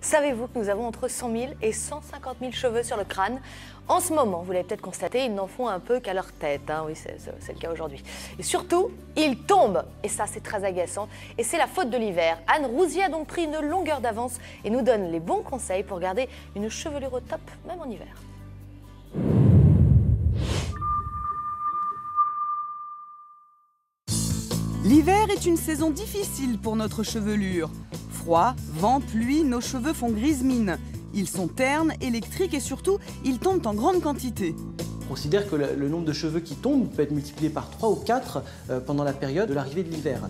Savez-vous que nous avons entre 100 000 et 150 000 cheveux sur le crâne? En ce moment, vous l'avez peut-être constaté, ils n'en font un peu qu'à leur tête. Oui, c'est le cas aujourd'hui. Et surtout, ils tombent. Et ça, c'est très agaçant. Et c'est la faute de l'hiver. Anne Rousier a donc pris une longueur d'avance et nous donne les bons conseils pour garder une chevelure au top, même en hiver. L'hiver est une saison difficile pour notre chevelure. Froid, vent, pluie, nos cheveux font grise mine. Ils sont ternes, électriques et surtout, ils tombent en grande quantité. On considère que le nombre de cheveux qui tombent peut être multiplié par 3 ou 4 pendant la période de l'arrivée de l'hiver.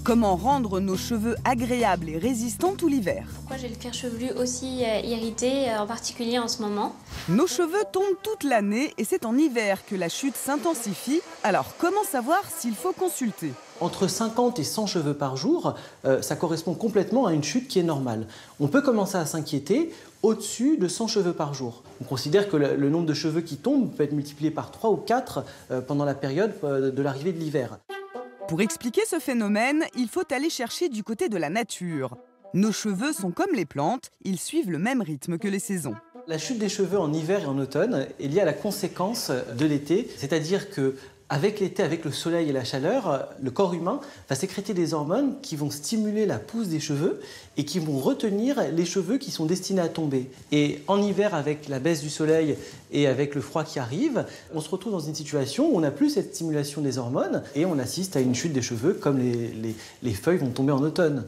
Comment rendre nos cheveux agréables et résistants tout l'hiver? Pourquoi j'ai le cuir chevelu aussi irrité, en particulier en ce moment? Nos cheveux tombent toute l'année et c'est en hiver que la chute s'intensifie. Alors comment savoir s'il faut consulter? Entre 50 et 100 cheveux par jour, ça correspond complètement à une chute qui est normale. On peut commencer à s'inquiéter au-dessus de 100 cheveux par jour. On considère que le nombre de cheveux qui tombent peut être multiplié par 3 ou 4 pendant la période de l'arrivée de l'hiver. Pour expliquer ce phénomène, il faut aller chercher du côté de la nature. Nos cheveux sont comme les plantes, ils suivent le même rythme que les saisons. La chute des cheveux en hiver et en automne est liée à la conséquence de l'été, c'est-à-dire que avec l'été, avec le soleil et la chaleur, le corps humain va sécréter des hormones qui vont stimuler la pousse des cheveux et qui vont retenir les cheveux qui sont destinés à tomber. Et en hiver, avec la baisse du soleil et avec le froid qui arrive, on se retrouve dans une situation où on n'a plus cette stimulation des hormones et on assiste à une chute des cheveux comme les feuilles vont tomber en automne.